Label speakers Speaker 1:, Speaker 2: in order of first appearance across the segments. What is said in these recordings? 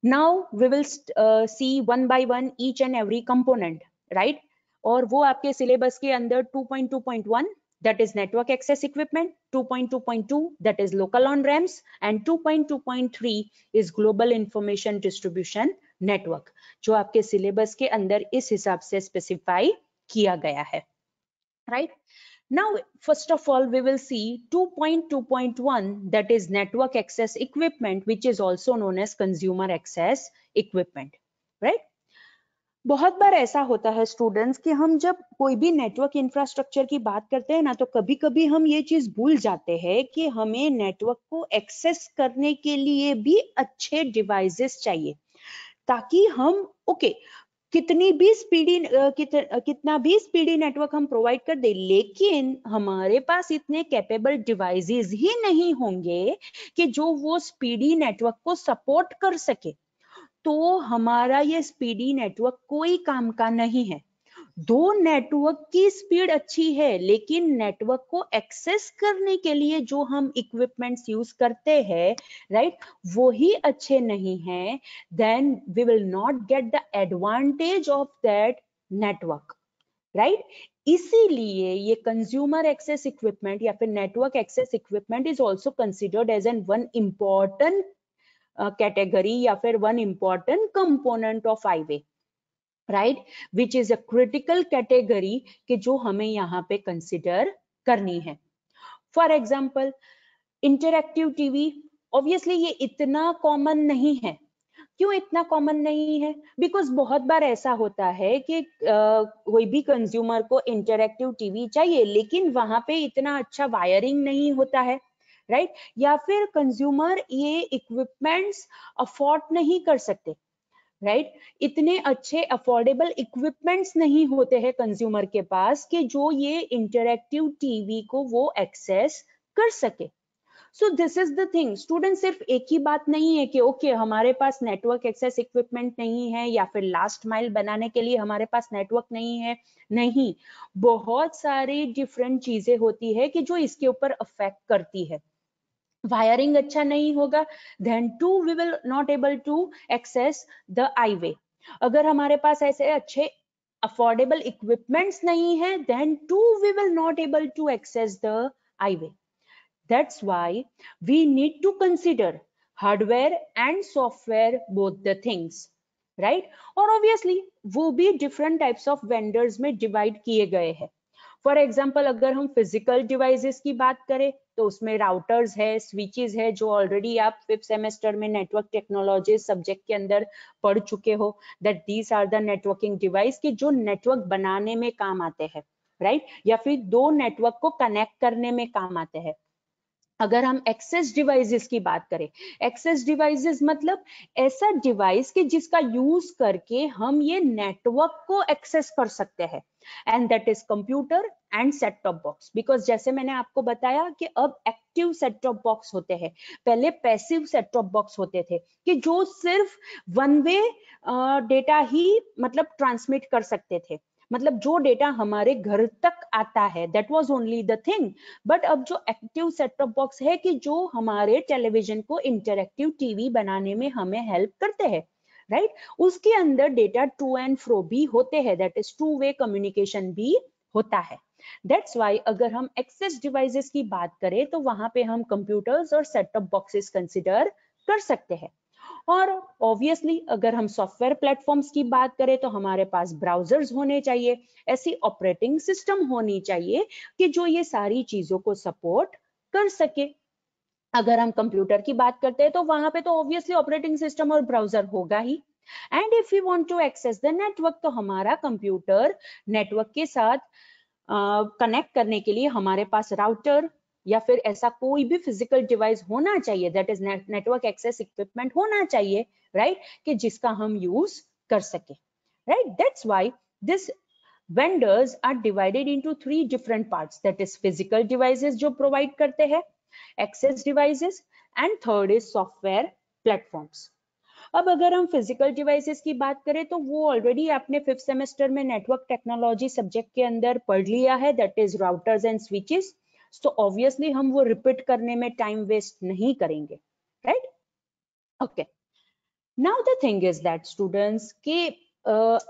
Speaker 1: Now we will see one by one each and every component, right? और वो आपके syllabus के अंदर 2.2.1 that is network access equipment, 2.2.2 that is local on ramps, and 2.2.3 is global information distribution network, जो आपके syllabus के अंदर इस हिसाब से specify किया गया है, right? Now, first of all, we will see 2.2.1 that is network access equipment, which is also known as consumer access equipment, right? बहुत बार ऐसा होता है स्टूडेंट्स कि हम जब कोई भी नेटवर्क इंफ्रास्ट्रक्चर की बात करते हैं ना, तो कभी कभी हम ये चीज भूल जाते हैं कि हमें नेटवर्क को एक्सेस करने के लिए भी अच्छे डिवाइसेस चाहिए, ताकि हम कितना भी स्पीडी नेटवर्क हम प्रोवाइड कर दे, लेकिन हमारे पास इतने कैपेबल डिवाइसेस ही नहीं होंगे कि जो वो स्पीडी नेटवर्क को सपोर्ट कर सके, तो हमारा ये स्पीडी नेटवर्क कोई काम का नहीं है। दो नेटवर्क की स्पीड अच्छी है, लेकिन नेटवर्क को एक्सेस करने के लिए जो हम इक्विपमेंट्स यूज करते हैं, राइट, वो ही अच्छे नहीं हैं, then we will not get the advantage of that network, right? इसीलिए ये कंज्यूमर एक्सेस इक्विपमेंट या फिर network access equipment is also considered as an one important category या फिर one important component of highway, right, which is a critical category कि जो हमें यहाँ पे कंसिडर करनी है। For example interactive TV, obviously ये इतना कॉमन नहीं है। क्यों इतना कॉमन नहीं है? बिकॉज बहुत बार ऐसा होता है कि कोई भी कंज्यूमर को इंटरएक्टिव टीवी चाहिए, लेकिन वहां पे इतना अच्छा वायरिंग नहीं होता है, राइट, या फिर कंज्यूमर ये इक्विपमेंट्स अफोर्ड नहीं कर सकते, राइट, इतने अच्छे अफोर्डेबल इक्विपमेंट्स नहीं होते हैं कंज्यूमर के पास कि जो ये इंटरएक्टिव टीवी को वो एक्सेस कर सके। So this is the thing student, सिर्फ एक ही बात नहीं है कि ओके हमारे पास नेटवर्क एक्सेस इक्विपमेंट नहीं है या फिर लास्ट माइल बनाने के लिए हमारे पास नेटवर्क नहीं है, नहीं, बहुत सारी डिफरेंट चीजें होती है कि जो इसके ऊपर अफेक्ट करती है। वायरिंग अच्छा नहीं होगा, then too we will not able to access the highway। अगर हमारे पास ऐसे अच्छे अफोर्डेबल इक्विपमेंट्स नहीं है, then too we will not able to access the highway। That's why we need to consider hardware and software both the things, right? और obviously वो भी different types of vendors में divide किए गए हैं। For example अगर हम physical devices की बात करें तो उसमें राउटर्स है, स्विचेस है, जो ऑलरेडी आप 5th सेमेस्टर में नेटवर्क टेक्नोलॉजी सब्जेक्ट के अंदर पढ़ चुके हो, that these are the networking device कि जो नेटवर्क बनाने में काम आते हैं, राइट, या फिर दो नेटवर्क को कनेक्ट करने में काम आते हैं। अगर हम एक्सेस डिवाइसेस की बात करें, एक्सेस डिवाइसेस मतलब ऐसा डिवाइस कि जिसका यूज करके हम ये नेटवर्क को एक्सेस कर सकते हैं, and that is computer and set top box. Because जैसे मैंने आपको बताया कि अब एक्टिव सेट टॉप बॉक्स होते हैं, पहले पैसिव सेट टॉप बॉक्स होते थे कि जो सिर्फ वन वे डेटा ही मतलब ट्रांसमिट कर सकते थे, मतलब जो डेटा हमारे घर तक आता है, that was only the thing. But अब जो एक्टिव सेट टॉप बॉक्स है कि जो हमारे टेलीविजन को इंटरएक्टिव टीवी बनाने में हमें हेल्प करते हैं, राइट, उसके अंदर डेटा टू एंड फ्रो भी होते हैं, that is two way communication भी होता है। दैट्स वाई अगर हम एक्सेस डिवाइसेस की बात करें तो वहां पे हम कंप्यूटर्स और सेट टॉप बॉक्सेस कंसिडर कर सकते हैं। और ऑब्वियसली अगर हम सॉफ्टवेयर प्लेटफॉर्म्स की बात करें तो हमारे पास ब्राउजर्स होने चाहिए, ऐसी ऑपरेटिंग सिस्टम होनी चाहिए कि जो ये सारी चीजों को सपोर्ट कर सके। अगर हम कंप्यूटर की बात करते हैं तो वहां पे तो ऑब्वियसली ऑपरेटिंग सिस्टम और ब्राउजर होगा ही। And if you want to access the network तो हमारा कंप्यूटर नेटवर्क के साथ कनेक्ट करने के लिए हमारे पास राउटर या फिर ऐसा कोई भी फिजिकल डिवाइस होना चाहिए, that is network access equipment होना चाहिए, राइट, कि जिसका हम यूज कर सके, right. That's why this vendors are divided into 3 different parts, that is physical devices जो provide करते हैं, access devices, and third is software platforms। अब अगर हम फिजिकल डिवाइसेस की बात करें तो वो ऑलरेडी आपने 5th सेमेस्टर में नेटवर्क टेक्नोलॉजी सब्जेक्ट के अंदर पढ़ लिया है, that is routers and switches. तो ऑब्वियसली हम वो रिपीट करने में टाइम वेस्ट नहीं करेंगे, right, okay. Now the thing is that students के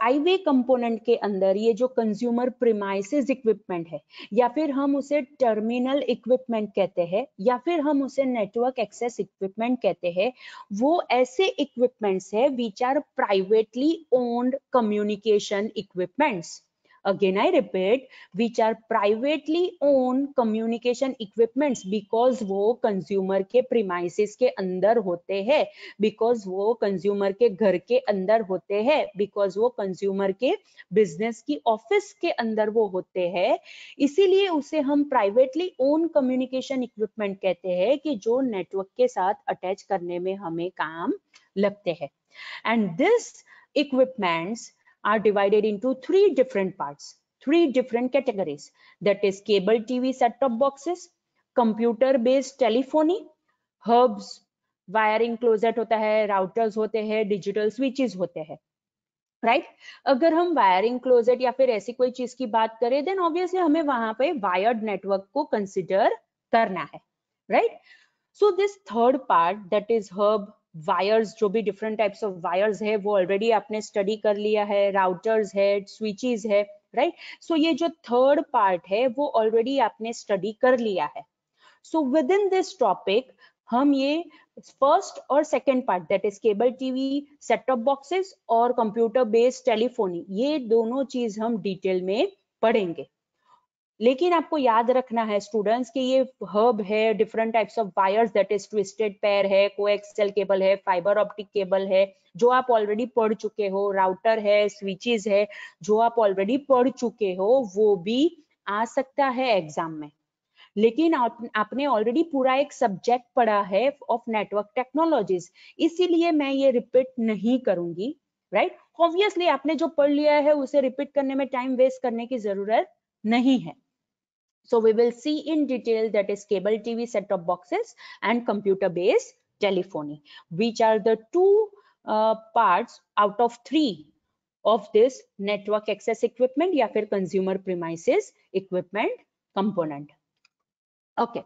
Speaker 1: आईवे कंपोनेंट के अंदर ये जो कंज्यूमर प्रीमाइसेस इक्विपमेंट है, या फिर हम उसे टर्मिनल इक्विपमेंट कहते हैं, या फिर हम उसे नेटवर्क एक्सेस इक्विपमेंट कहते हैं, वो ऐसे इक्विपमेंट्स है which are privately owned communication equipments. Again, I repeat, which are privately owned communication equipments, because वो consumer के premises के अंदर होते हैं, because वो consumer के घर के अंदर होते हैं, because वो consumer के business की office के अंदर वो होते हैं. इसीलिए उसे हम privately owned communication equipment कहते हैं कि जो network के साथ attach करने में हमें काम लगते हैं. And this equipments are divided into three different parts, three different categories, that is cable TV set-top boxes, computer based telephony, hubs, wiring closet होता है, routers होते हैं, digital switches होते हैं, राइट अगर हम वायरिंग क्लोजेट या फिर ऐसी कोई चीज की बात करें, देन ऑब्वियसली हमें वहां पे वायर्ड नेटवर्क को कंसिडर करना है, right. So this third part that is hub, wires, जो भी डिफरेंट टाइप्स ऑफ वायर्स है वो ऑलरेडी आपने स्टडी कर लिया है, राउटर्स है, स्विचेस है, राइट. सो ये जो थर्ड पार्ट है वो ऑलरेडी आपने स्टडी कर लिया है. So with in this topic हम ये फर्स्ट और second part that is cable TV, set top boxes और कंप्यूटर बेस्ड टेलीफोनी, ये दोनों चीज हम डिटेल में पढ़ेंगे. लेकिन आपको याद रखना है स्टूडेंट्स कि ये हब है, different types of wires that is twisted pair है, कोएक्सियल केबल है, फाइबर ऑप्टिक केबल है, जो आप ऑलरेडी पढ़ चुके हो, राउटर है, स्विचेस है, जो आप ऑलरेडी पढ़ चुके हो, वो भी आ सकता है एग्जाम में. लेकिन आपने ऑलरेडी पूरा एक सब्जेक्ट पढ़ा है ऑफ नेटवर्क टेक्नोलॉजीज, इसीलिए मैं ये रिपीट नहीं करूंगी, राइट. ऑब्वियसली आपने जो पढ़ लिया है उसे रिपीट करने में टाइम वेस्ट करने की जरूरत नहीं है. So we will see in detail that is cable TV set-top boxes and computer-based telephony, which are the two parts out of three of this network access equipment या फिर consumer premises equipment component. Okay.